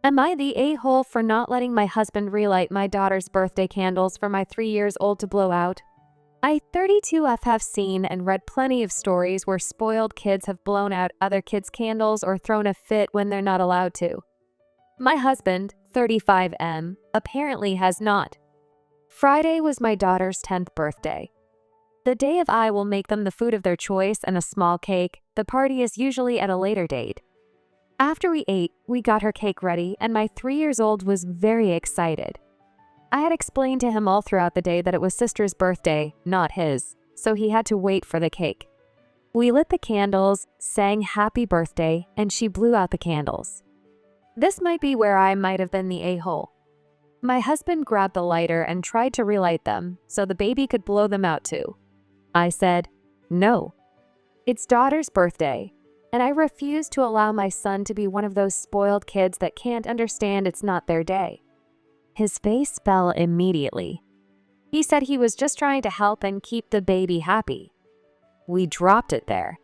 Am I the a-hole for not letting my husband relight my daughter's birthday candles for my 3 years old to blow out? I 32F have seen and read plenty of stories where spoiled kids have blown out other kids' candles or thrown a fit when they're not allowed to. My husband, 35M, apparently has not. Friday was my daughter's 10th birthday. The day of I will make them the food of their choice and a small cake. The party is usually at a later date. After we ate, we got her cake ready, and my 3 years old was very excited. I had explained to him all throughout the day that it was sister's birthday, not his, so he had to wait for the cake. We lit the candles, sang happy birthday, and she blew out the candles. This might be where I might have been the a-hole. My husband grabbed the lighter and tried to relight them so the baby could blow them out too. I said, "No. It's daughter's birthday, and I refuse to allow my son to be one of those spoiled kids that can't understand it's not their day." His face fell immediately. He said he was just trying to help and keep the baby happy. We dropped it there.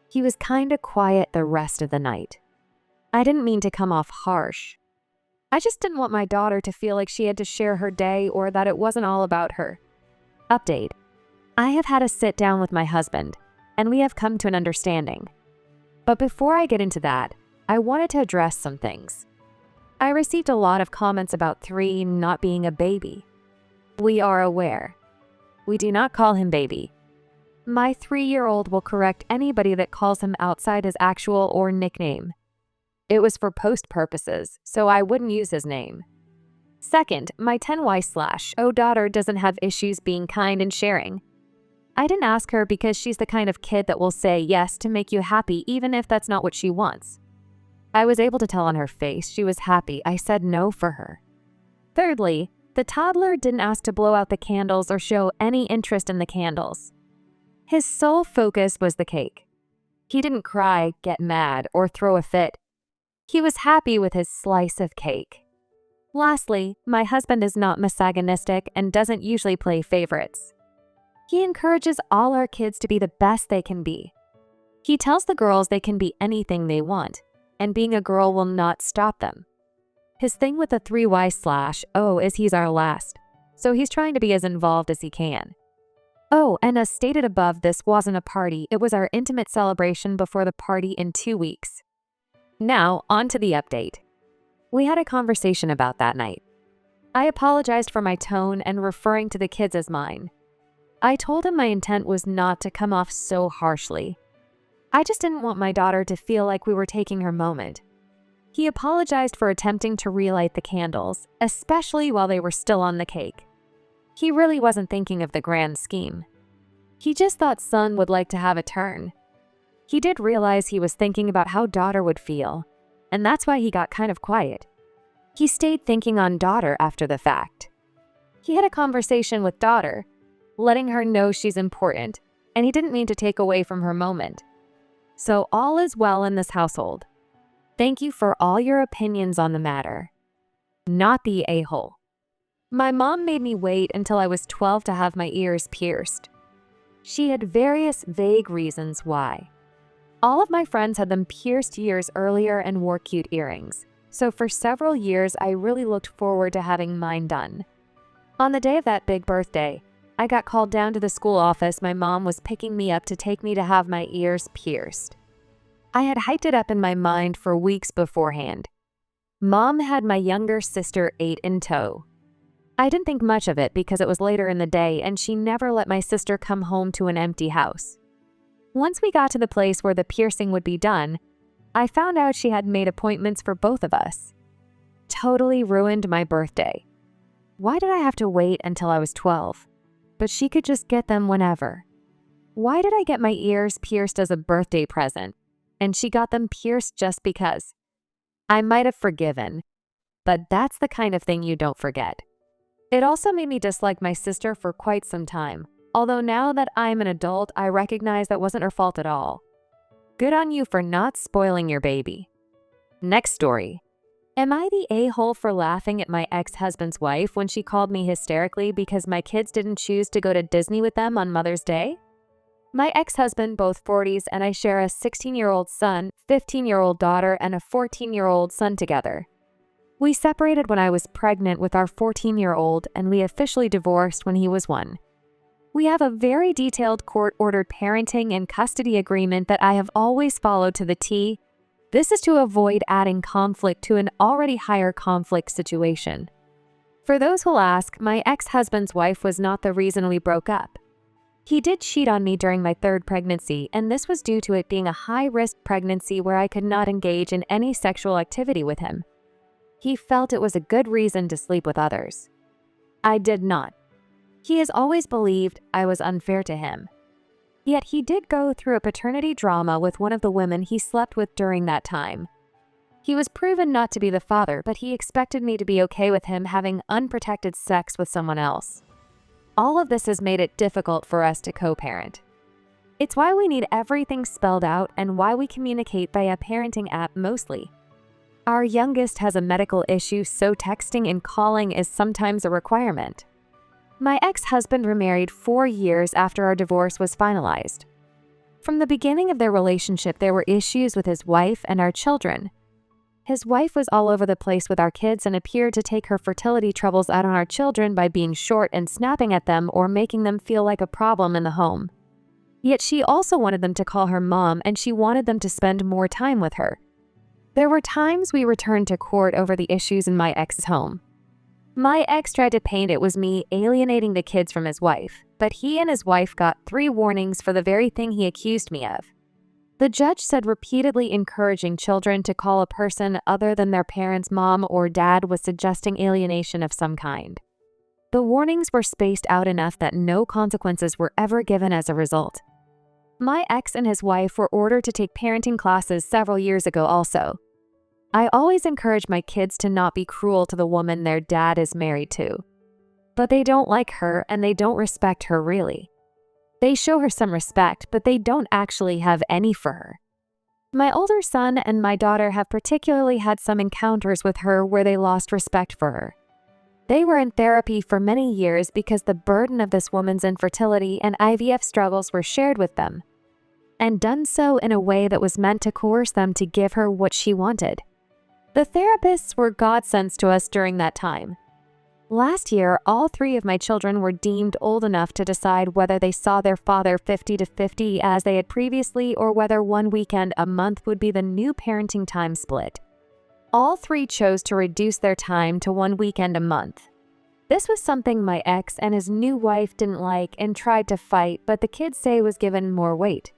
He was kinda quiet the rest of the night. I didn't mean to come off harsh. I just didn't want my daughter to feel like she had to share her day or that it wasn't all about her. Update. I have had a sit down with my husband, and we have come to an understanding. But before I get into that, I wanted to address some things. I received a lot of comments about 3 not being a baby. We are aware. We do not call him baby. My 3-year-old will correct anybody that calls him outside his actual or nickname. It was for post purposes, so I wouldn't use his name. Second, my 10Y/O daughter doesn't have issues being kind and sharing. I didn't ask her because she's the kind of kid that will say yes to make you happy even if that's not what she wants. I was able to tell on her face she was happy I said no for her. Thirdly, the toddler didn't ask to blow out the candles or show any interest in the candles. His sole focus was the cake. He didn't cry, get mad, or throw a fit. He was happy with his slice of cake. Lastly, my husband is not misogynistic and doesn't usually play favorites. He encourages all our kids to be the best they can be. He tells the girls they can be anything they want, and being a girl will not stop them. His thing with the 3Y/O is he's our last, so he's trying to be as involved as he can. Oh, and as stated above, this wasn't a party, it was our intimate celebration before the party in 2 weeks. Now, on to the update. We had a conversation about that night. I apologized for my tone and referring to the kids as mine. I told him my intent was not to come off so harshly. I just didn't want my daughter to feel like we were taking her moment. He apologized for attempting to relight the candles, especially while they were still on the cake. He really wasn't thinking of the grand scheme. He just thought son would like to have a turn. He did realize he was thinking about how daughter would feel, and that's why he got kind of quiet. He stayed thinking on daughter after the fact. He had a conversation with daughter, letting her know she's important, and he didn't mean to take away from her moment. So all is well in this household. Thank you for all your opinions on the matter. Not the a-hole. My mom made me wait until I was 12 to have my ears pierced. She had various vague reasons why. All of my friends had them pierced years earlier and wore cute earrings, so for several years I really looked forward to having mine done. On the day of that big birthday, I got called down to the school office. My mom was picking me up to take me to have my ears pierced. I had hyped it up in my mind for weeks beforehand. Mom had my younger sister 8 in tow. I didn't think much of it because it was later in the day and she never let my sister come home to an empty house. Once we got to the place where the piercing would be done, I found out she had made appointments for both of us. Totally ruined my birthday. Why did I have to wait until I was 12? But she could just get them whenever. Why did I get my ears pierced as a birthday present, and she got them pierced just because? I might have forgiven, but that's the kind of thing you don't forget. It also made me dislike my sister for quite some time, although now that I'm an adult, I recognize that wasn't her fault at all. Good on you for not spoiling your baby. Next story. Am I the a-hole for laughing at my ex-husband's wife when she called me hysterically because my kids didn't choose to go to Disney with them on Mother's Day? My ex-husband, both 40s, and I share a 16-year-old son, 15-year-old daughter, and a 14-year-old son together. We separated when I was pregnant with our 14-year-old, and we officially divorced when he was 1. We have a very detailed court-ordered parenting and custody agreement that I have always followed to the T. This is to avoid adding conflict to an already higher conflict situation. For those who'll ask, my ex-husband's wife was not the reason we broke up. He did cheat on me during my 3rd pregnancy, and this was due to it being a high-risk pregnancy where I could not engage in any sexual activity with him. He felt it was a good reason to sleep with others. I did not. He has always believed I was unfair to him. Yet he did go through a paternity drama with one of the women he slept with during that time. He was proven not to be the father, but he expected me to be okay with him having unprotected sex with someone else. All of this has made it difficult for us to co-parent. It's why we need everything spelled out and why we communicate by a parenting app mostly. Our youngest has a medical issue, so texting and calling is sometimes a requirement. My ex-husband remarried 4 years after our divorce was finalized. From the beginning of their relationship, there were issues with his wife and our children. His wife was all over the place with our kids and appeared to take her fertility troubles out on our children by being short and snapping at them or making them feel like a problem in the home. Yet she also wanted them to call her mom, and she wanted them to spend more time with her. There were times we returned to court over the issues in my ex's home. My ex tried to paint it was me alienating the kids from his wife, but he and his wife got 3 warnings for the very thing he accused me of. The judge said repeatedly encouraging children to call a person other than their parents' mom or dad was suggesting alienation of some kind. The warnings were spaced out enough that no consequences were ever given as a result. My ex and his wife were ordered to take parenting classes several years ago also. I always encourage my kids to not be cruel to the woman their dad is married to. But they don't like her and they don't respect her really. They show her some respect, but they don't actually have any for her. My older son and my daughter have particularly had some encounters with her where they lost respect for her. They were in therapy for many years because the burden of this woman's infertility and IVF struggles were shared with them, and done so in a way that was meant to coerce them to give her what she wanted. The therapists were godsends to us during that time. Last year, all 3 of my children were deemed old enough to decide whether they saw their father 50-50 as they had previously or whether 1 weekend a month would be the new parenting time split. All 3 chose to reduce their time to 1 weekend a month. This was something my ex and his new wife didn't like and tried to fight, but the kids say was given more weight.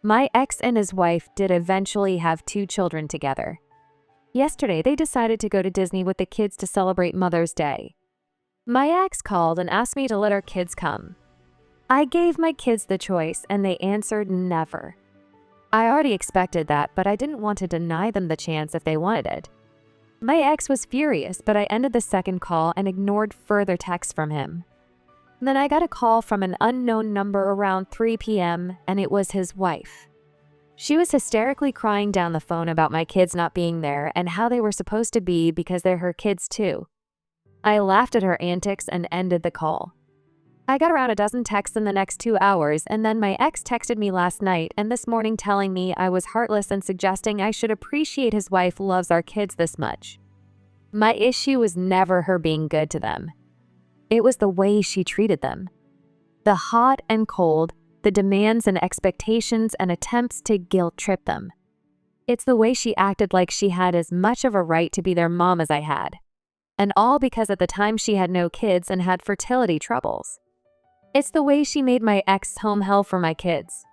My ex and his wife did eventually have 2 children together. Yesterday, they decided to go to Disney with the kids to celebrate Mother's Day. My ex called and asked me to let our kids come. I gave my kids the choice and they answered never. I already expected that, but I didn't want to deny them the chance if they wanted it. My ex was furious, but I ended the second call and ignored further texts from him. Then I got a call from an unknown number around 3 p.m. and it was his wife. She was hysterically crying down the phone about my kids not being there and how they were supposed to be because they're her kids too. I laughed at her antics and ended the call. I got around a dozen texts in the next 2 hours, and then my ex texted me last night and this morning telling me I was heartless and suggesting I should appreciate his wife loves our kids this much. My issue was never her being good to them. It was the way she treated them. The hot and cold, the demands and expectations and attempts to guilt trip them. It's the way she acted like she had as much of a right to be their mom as I had. And all because at the time she had no kids and had fertility troubles. It's the way she made my ex home hell for my kids.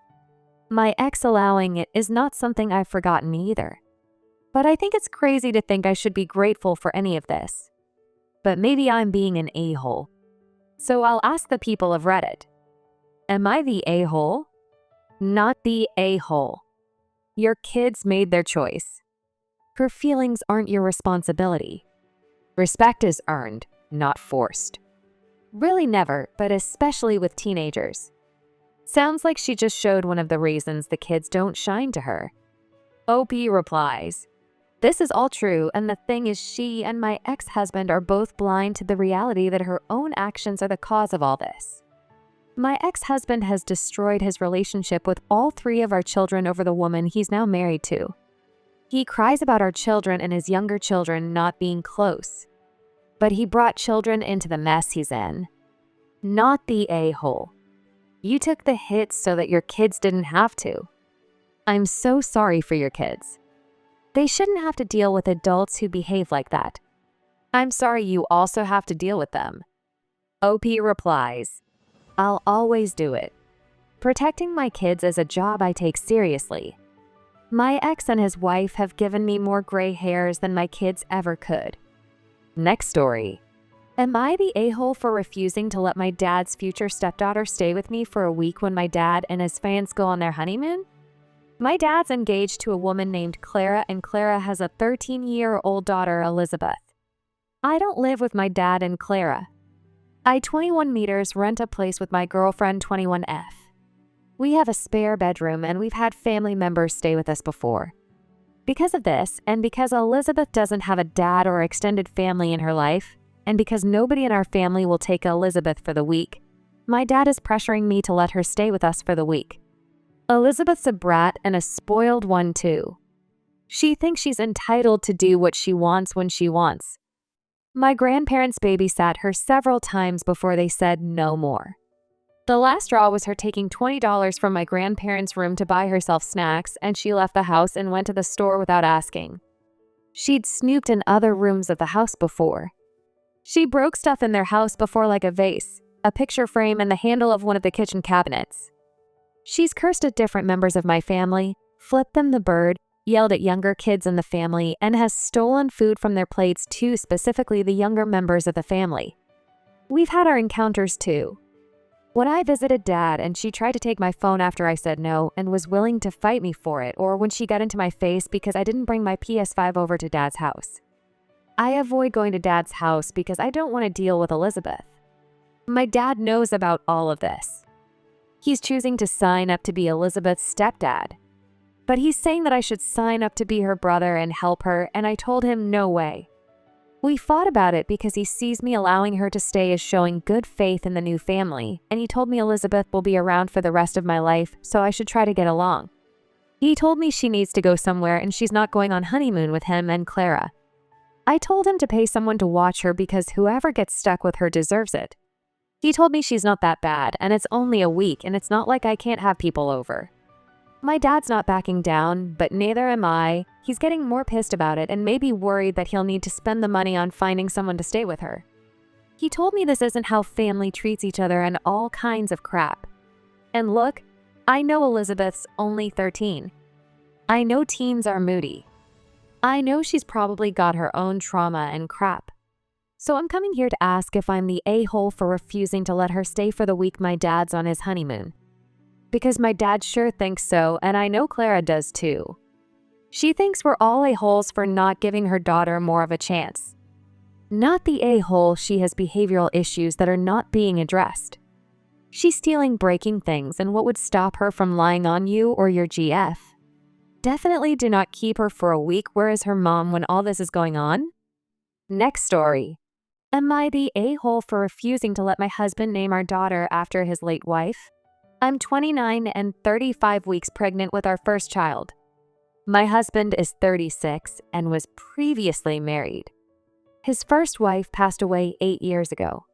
My ex allowing it is not something I've forgotten either. But I think it's crazy to think I should be grateful for any of this. But maybe I'm being an a-hole. So I'll ask the people of Reddit. Am I the a-hole? Not the a-hole. Your kids made their choice. Her feelings aren't your responsibility. Respect is earned, not forced. Really never, but especially with teenagers. Sounds like she just showed one of the reasons the kids don't shine to her. OP replies, "This is all true, and the thing is she and my ex-husband are both blind to the reality that her own actions are the cause of all this. My ex-husband has destroyed his relationship with all 3 of our children over the woman he's now married to. He cries about our children and his younger children not being close. But he brought children into the mess he's in. Not the a-hole. You took the hits so that your kids didn't have to. I'm so sorry for your kids. They shouldn't have to deal with adults who behave like that. I'm sorry you also have to deal with them. OP replies, I'll always do it. Protecting my kids is a job I take seriously. My ex and his wife have given me more gray hairs than my kids ever could. Next story. Am I the a-hole for refusing to let my dad's future stepdaughter stay with me for a week when my dad and his fans go on their honeymoon? My dad's engaged to a woman named Clara, and Clara has a 13-year-old daughter, Elizabeth. I don't live with my dad and Clara. I, 21 meters, rent a place with my girlfriend, 21F. We have a spare bedroom and we've had family members stay with us before. Because of this, and because Elizabeth doesn't have a dad or extended family in her life, and because nobody in our family will take Elizabeth for the week, my dad is pressuring me to let her stay with us for the week. Elizabeth's a brat and a spoiled one too. She thinks she's entitled to do what she wants when she wants. My grandparents babysat her several times before they said no more. The last straw was her taking $20 from my grandparents' room to buy herself snacks, and she left the house and went to the store without asking. She'd snooped in other rooms of the house before. She broke stuff in their house before, like a vase, a picture frame, and the handle of one of the kitchen cabinets. She's cursed at different members of my family, flipped them the bird, yelled at younger kids in the family, and has stolen food from their plates too, specifically the younger members of the family. We've had our encounters too. When I visited Dad and she tried to take my phone after I said no and was willing to fight me for it, or when she got into my face because I didn't bring my PS5 over to Dad's house. I avoid going to Dad's house because I don't want to deal with Elizabeth. My dad knows about all of this. He's choosing to sign up to be Elizabeth's stepdad. But he's saying that I should sign up to be her brother and help her, and I told him no way. We fought about it because he sees me allowing her to stay as showing good faith in the new family, and he told me Elizabeth will be around for the rest of my life, so I should try to get along. He told me she needs to go somewhere and she's not going on honeymoon with him and Clara. I told him to pay someone to watch her because whoever gets stuck with her deserves it. He told me she's not that bad, and it's only a week, and it's not like I can't have people over. My dad's not backing down, but neither am I. He's getting more pissed about it and maybe worried that he'll need to spend the money on finding someone to stay with her. He told me this isn't how family treats each other and all kinds of crap. And look, I know Elizabeth's only 13. I know teens are moody. I know she's probably got her own trauma and crap. So I'm coming here to ask if I'm the a-hole for refusing to let her stay for the week my dad's on his honeymoon. Because my dad sure thinks so, and I know Clara does too. She thinks we're all a-holes for not giving her daughter more of a chance. Not the a-hole, she has behavioral issues that are not being addressed. She's stealing, breaking things, and what would stop her from lying on you or your GF? Definitely do not keep her for a week. Where is her mom when all this is going on? Next story. Am I the a-hole for refusing to let my husband name our daughter after his late wife? I'm 29 and 35 weeks pregnant with our first child. My husband is 36 and was previously married. His first wife passed away 8 years ago.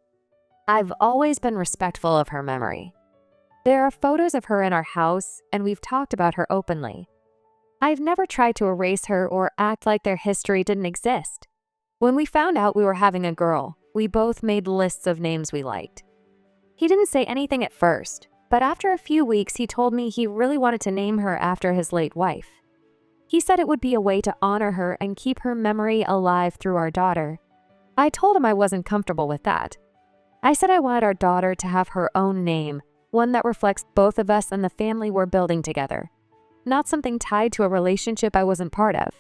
I've always been respectful of her memory. There are photos of her in our house, and we've talked about her openly. I've never tried to erase her or act like their history didn't exist. When we found out we were having a girl, we both made lists of names we liked. He didn't say anything at first, but after a few weeks he told me he really wanted to name her after his late wife. He said it would be a way to honor her and keep her memory alive through our daughter. I told him I wasn't comfortable with that. I said I wanted our daughter to have her own name, one that reflects both of us and the family we're building together, not something tied to a relationship I wasn't part of.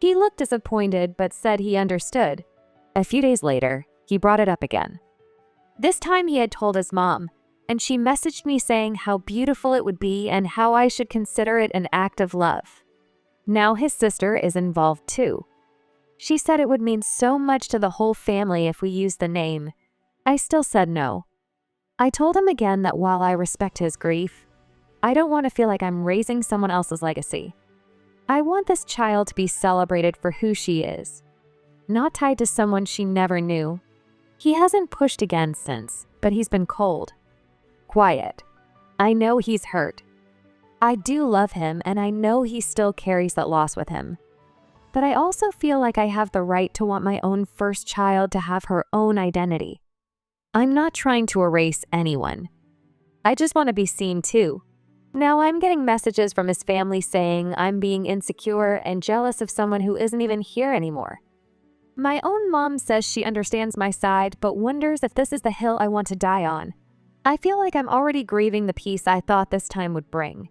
He looked disappointed but said he understood. A few days later, he brought it up again. This time he had told his mom, and she messaged me saying how beautiful it would be and how I should consider it an act of love. Now his sister is involved too. She said it would mean so much to the whole family if we used the name. I still said no. I told him again that while I respect his grief, I don't want to feel like I'm raising someone else's legacy. I want this child to be celebrated for who she is, not tied to someone she never knew. He hasn't pushed again since, but he's been cold, quiet. I know he's hurt. I do love him, and I know he still carries that loss with him. But I also feel like I have the right to want my own first child to have her own identity. I'm not trying to erase anyone. I just want to be seen too. Now I'm getting messages from his family saying I'm being insecure and jealous of someone who isn't even here anymore. My own mom says she understands my side, but wonders if this is the hill I want to die on. I feel like I'm already grieving the peace I thought this time would bring.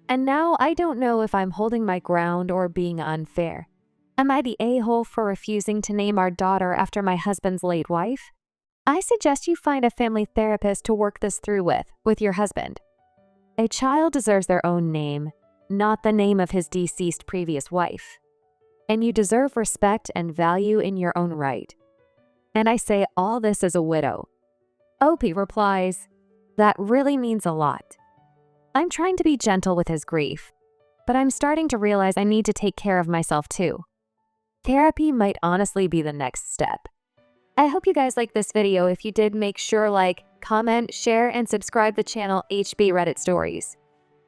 And now I don't know if I'm holding my ground or being unfair. Am I the a-hole for refusing to name our daughter after my husband's late wife? I suggest you find a family therapist to work this through with your husband. A child deserves their own name, not the name of his deceased previous wife. And you deserve respect and value in your own right. And I say all this as a widow. Opie replies, "That really means a lot." I'm trying to be gentle with his grief, but I'm starting to realize I need to take care of myself too. Therapy might honestly be the next step. I hope you guys liked this video. If you did, make sure like, comment, share, and subscribe the channel HB Reddit Stories.